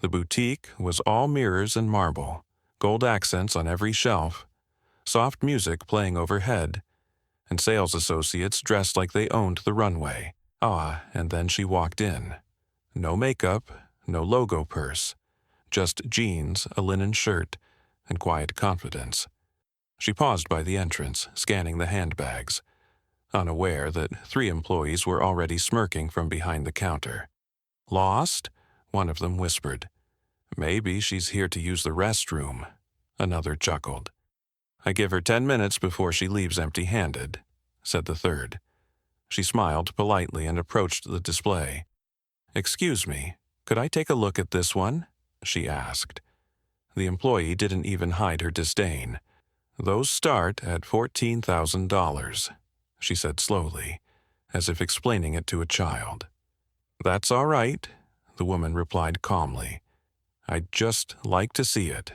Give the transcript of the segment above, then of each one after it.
The boutique was all mirrors and marble, gold accents on every shelf, soft music playing overhead, and sales associates dressed like they owned the runway. And then she walked in. No makeup, no logo purse, just jeans, a linen shirt, and quiet confidence. She paused by the entrance, scanning the handbags, unaware that 3 employees were already smirking from behind the counter. "Lost?" one of them whispered. "Maybe she's here to use the restroom," another chuckled. "I give her 10 minutes before she leaves empty-handed," said the third. She smiled politely and approached the display. "Excuse me, could I take a look at this one?" she asked. The employee didn't even hide her disdain. "Those start at $14,000, she said slowly, as if explaining it to a child. "That's all right," the woman replied calmly. "I'd just like to see it."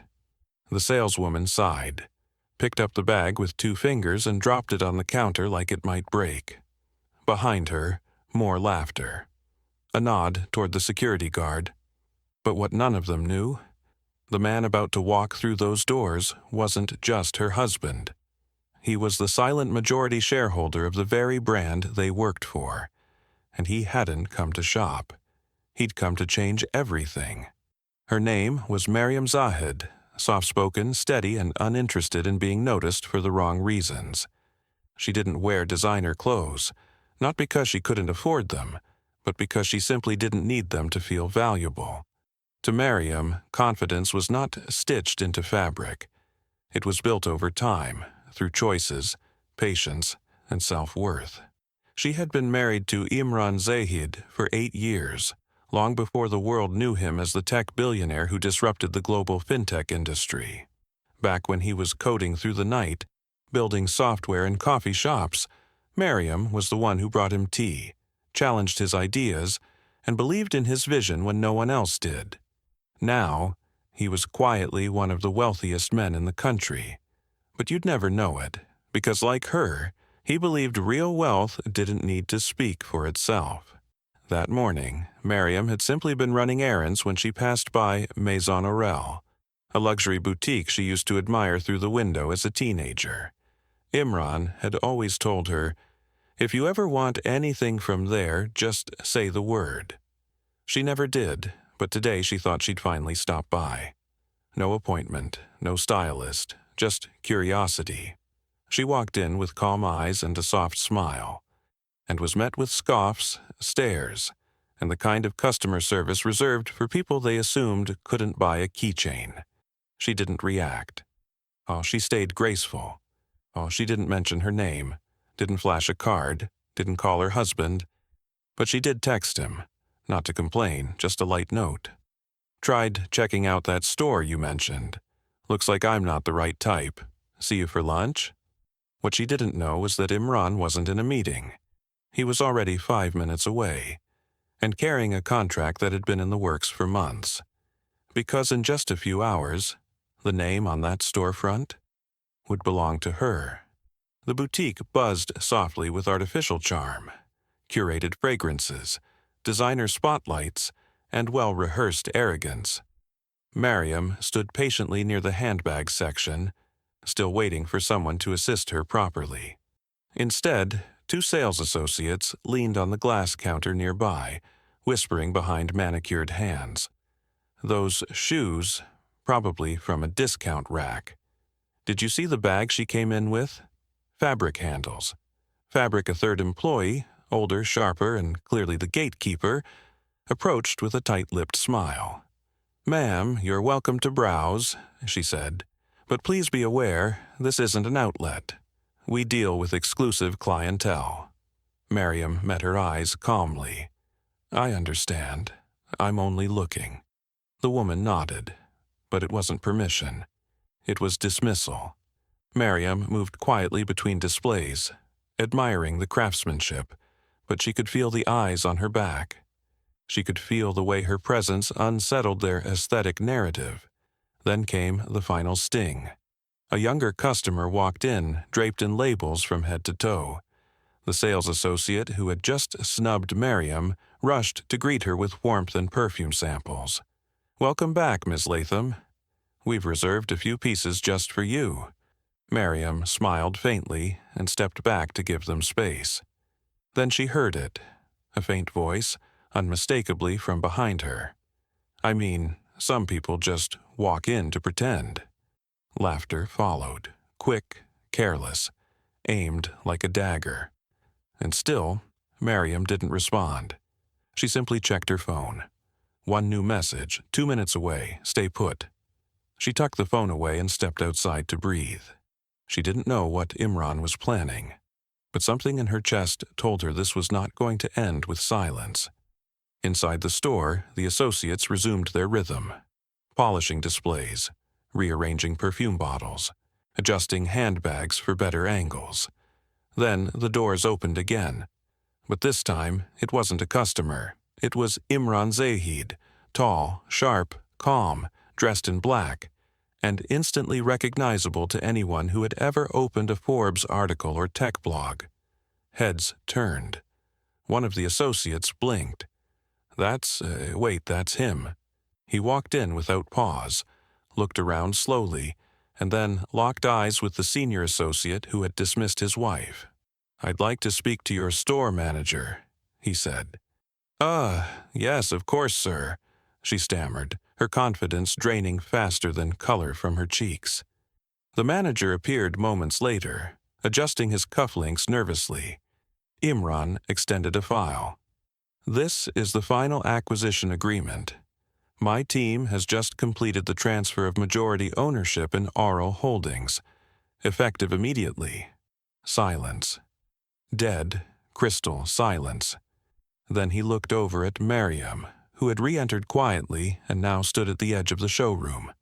The saleswoman sighed, picked up the bag with 2 fingers and dropped it on the counter like it might break. Behind her, more laughter. A nod toward the security guard. But what none of them knew, the man about to walk through those doors wasn't just her husband. He was the silent majority shareholder of the very brand they worked for, and he hadn't come to shop. He'd come to change everything. Her name was Mariam Zahid, soft-spoken, steady, and uninterested in being noticed for the wrong reasons. She didn't wear designer clothes, not because she couldn't afford them, but because she simply didn't need them to feel valuable. To Mariam, confidence was not stitched into fabric. It was built over time, through choices, patience, and self-worth. She had been married to Imran Zahid for 8 years, long before the world knew him as the tech billionaire who disrupted the global fintech industry. Back when he was coding through the night, building software in coffee shops, Mariam was the one who brought him tea, challenged his ideas, and believed in his vision when no one else did. Now, he was quietly one of the wealthiest men in the country. But you'd never know it, because like her, he believed real wealth didn't need to speak for itself. That morning, Mariam had simply been running errands when she passed by Maison Aurel, a luxury boutique she used to admire through the window as a teenager. Imran had always told her, "If you ever want anything from there, just say the word." She never did, but today she thought she'd finally stop by. No appointment, no stylist, just curiosity. She walked in with calm eyes and a soft smile, and was met with scoffs, stares, and the kind of customer service reserved for people they assumed couldn't buy a keychain. She didn't react. She stayed graceful. She didn't mention her name, didn't flash a card, didn't call her husband, but she did text him, not to complain, just a light note. "Tried checking out that store you mentioned. Looks like I'm not the right type. See you for lunch?" What she didn't know was that Imran wasn't in a meeting. He was already 5 minutes away, and carrying a contract that had been in the works for months. Because in just a few hours, the name on that storefront would belong to her. The boutique buzzed softly with artificial charm, curated fragrances, designer spotlights, and well-rehearsed arrogance. Mariam stood patiently near the handbag section, still waiting for someone to assist her properly. Instead, 2 sales associates leaned on the glass counter nearby, whispering behind manicured hands. Those shoes, probably from a discount rack. "Did you see the bag she came in with?" Fabric handles. Fabric, a third employee, older, sharper, and clearly the gatekeeper, approached with a tight-lipped smile. "Ma'am, you're welcome to browse," she said, "but please be aware, this isn't an outlet. We deal with exclusive clientele." Mariam met her eyes calmly. "I understand. I'm only looking." The woman nodded, but it wasn't permission. It was dismissal. Mariam moved quietly between displays, admiring the craftsmanship, but she could feel the eyes on her back. She could feel the way her presence unsettled their aesthetic narrative. Then came the final sting. A younger customer walked in, draped in labels from head to toe. The sales associate who had just snubbed Mariam rushed to greet her with warmth and perfume samples. "Welcome back, Miss Latham. We've reserved a few pieces just for you." Mariam smiled faintly and stepped back to give them space. Then she heard it, a faint voice, unmistakably from behind her. "I mean, some people just walk in to pretend." Laughter followed, quick, careless, aimed like a dagger. And still, Mariam didn't respond. She simply checked her phone. One new message, 2 minutes away, stay put. She tucked the phone away and stepped outside to breathe. She didn't know what Imran was planning, but something in her chest told her this was not going to end with silence. Inside the store, the associates resumed their rhythm, polishing displays, rearranging perfume bottles, adjusting handbags for better angles. Then the doors opened again. But this time, it wasn't a customer. It was Imran Zahid, tall, sharp, calm, dressed in black, and instantly recognizable to anyone who had ever opened a Forbes article or tech blog. Heads turned. One of the associates blinked. That's him. He walked in without pause, looked around slowly, and then locked eyes with the senior associate who had dismissed his wife. "I'd like to speak to your store manager," he said. Yes, of course, sir," she stammered, her confidence draining faster than color from her cheeks. The manager appeared moments later, adjusting his cufflinks nervously. Imran extended a file. "This is the final acquisition agreement. My team has just completed the transfer of majority ownership in Aural Holdings, effective immediately." Silence. Dead, crystal silence. Then he looked over at Mariam, who had re-entered quietly and now stood at the edge of the showroom.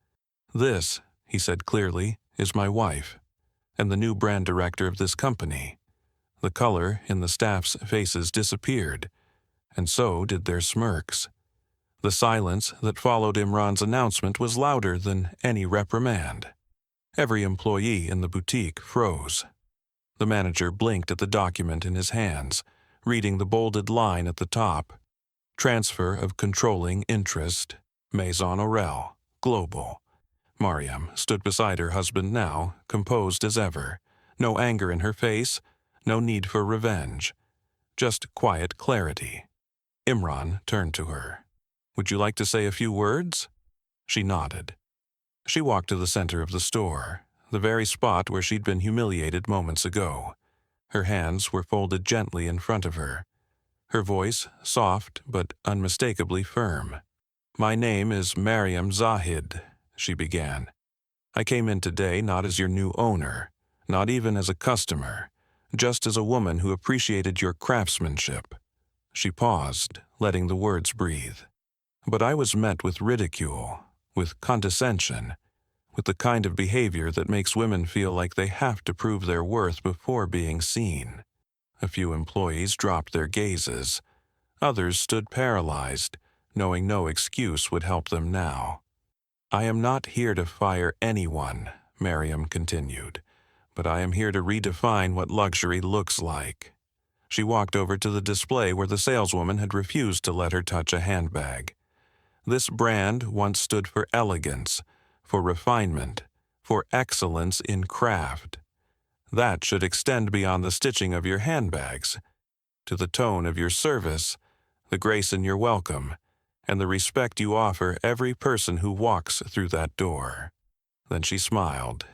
"This," he said clearly, "is my wife, and the new brand director of this company." The color in the staff's faces disappeared, and so did their smirks. The silence that followed Imran's announcement was louder than any reprimand. Every employee in the boutique froze. The manager blinked at the document in his hands, reading the bolded line at the top. "Transfer of controlling interest, Maison Aurel, Global." Mariam stood beside her husband now, composed as ever. No anger in her face, no need for revenge. Just quiet clarity. Imran turned to her. "Would you like to say a few words?" She nodded. She walked to the center of the store, the very spot where she'd been humiliated moments ago. Her hands were folded gently in front of her. Her voice soft but unmistakably firm. "My name is Mariam Zahid," she began. "I came in today not as your new owner, not even as a customer, just as a woman who appreciated your craftsmanship." She paused, letting the words breathe. "But I was met with ridicule, with condescension, with the kind of behavior that makes women feel like they have to prove their worth before being seen." A few employees dropped their gazes. Others stood paralyzed, knowing no excuse would help them now. "I am not here to fire anyone," Mariam continued, "but I am here to redefine what luxury looks like." She walked over to the display where the saleswoman had refused to let her touch a handbag. This brand once stood for elegance, for refinement, for excellence in craft. That should extend beyond the stitching of your handbags, to the tone of your service, the grace in your welcome, and the respect you offer every person who walks through that door. Then she smiled,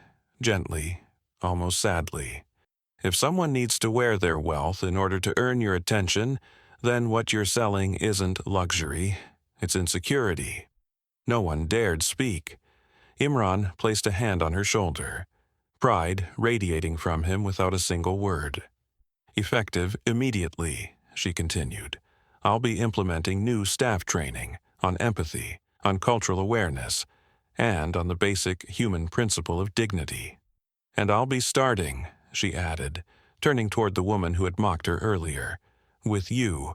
gently, almost sadly. "If someone needs to wear their wealth in order to earn your attention, then what you're selling isn't luxury, it's insecurity." No one dared speak. Imran placed a hand on her shoulder, pride radiating from him without a single word. "Effective immediately," she continued. "I'll be implementing new staff training on empathy, on cultural awareness, and on the basic human principle of dignity. And I'll be starting," she added, turning toward the woman who had mocked her earlier, "with you."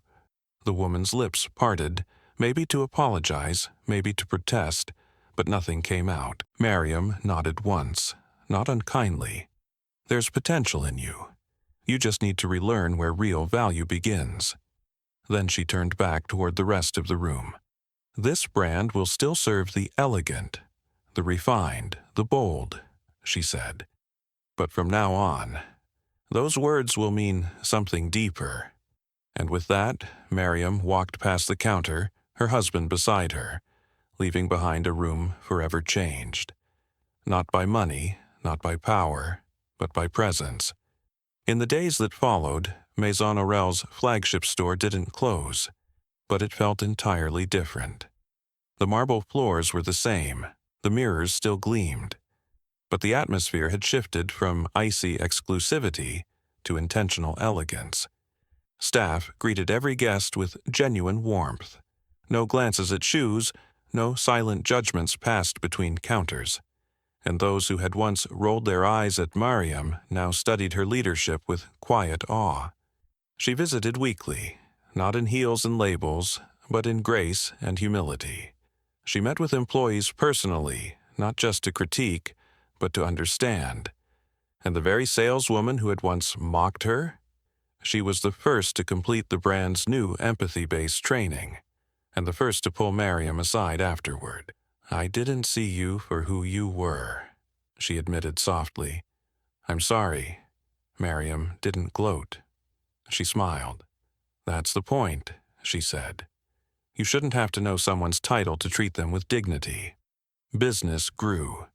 The woman's lips parted, maybe to apologize, maybe to protest, but nothing came out. Mariam nodded once, not unkindly. "There's potential in you. You just need to relearn where real value begins." Then she turned back toward the rest of the room. "This brand will still serve the elegant, the refined, the bold," she said. "But from now on, those words will mean something deeper." And with that, Mariam walked past the counter, her husband beside her, leaving behind a room forever changed. Not by money, not by power, but by presence. In the days that followed, Maison Aurel's flagship store didn't close, but it felt entirely different. The marble floors were the same, the mirrors still gleamed, but the atmosphere had shifted from icy exclusivity to intentional elegance. Staff greeted every guest with genuine warmth. No glances at shoes, no silent judgments passed between counters. And those who had once rolled their eyes at Mariam now studied her leadership with quiet awe. She visited weekly, not in heels and labels, but in grace and humility. She met with employees personally, not just to critique, but to understand. And the very saleswoman who had once mocked her? She was the first to complete the brand's new empathy-based training, and the first to pull Mariam aside afterward. "I didn't see you for who you were," she admitted softly. "I'm sorry." Mariam didn't gloat. She smiled. "That's the point," she said. "You shouldn't have to know someone's title to treat them with dignity." Business grew,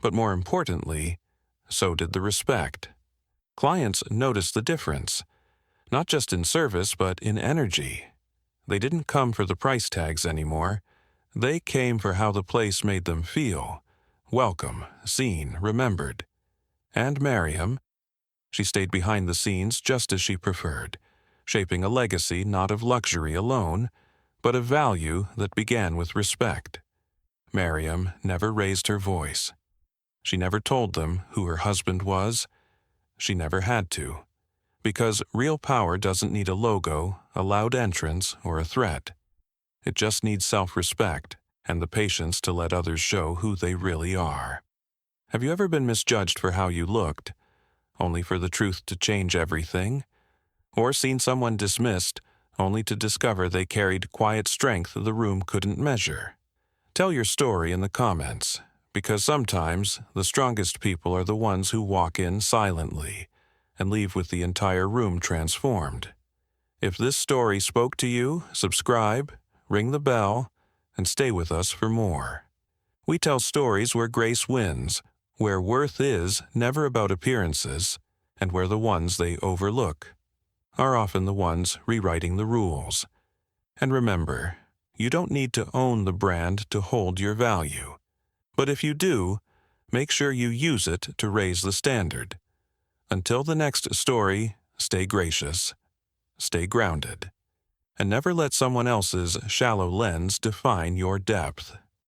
but more importantly, so did the respect. Clients noticed the difference, not just in service but in energy. They didn't come for the price tags anymore. They came for how the place made them feel, welcome, seen, remembered. And Mariam, she stayed behind the scenes just as she preferred, shaping a legacy not of luxury alone, but of value that began with respect. Mariam never raised her voice. She never told them who her husband was. She never had to, because real power doesn't need a logo, a loud entrance, or a threat. It just needs self-respect and the patience to let others show who they really are. Have you ever been misjudged for how you looked, only for the truth to change everything? Or seen someone dismissed, only to discover they carried quiet strength the room couldn't measure? Tell your story in the comments, because sometimes the strongest people are the ones who walk in silently and leave with the entire room transformed. If this story spoke to you, subscribe, ring the bell, and stay with us for more. We tell stories where grace wins, where worth is never about appearances, and where the ones they overlook are often the ones rewriting the rules. And remember, you don't need to own the brand to hold your value. But if you do, make sure you use it to raise the standard. Until the next story, stay gracious, stay grounded, and never let someone else's shallow lens define your depth.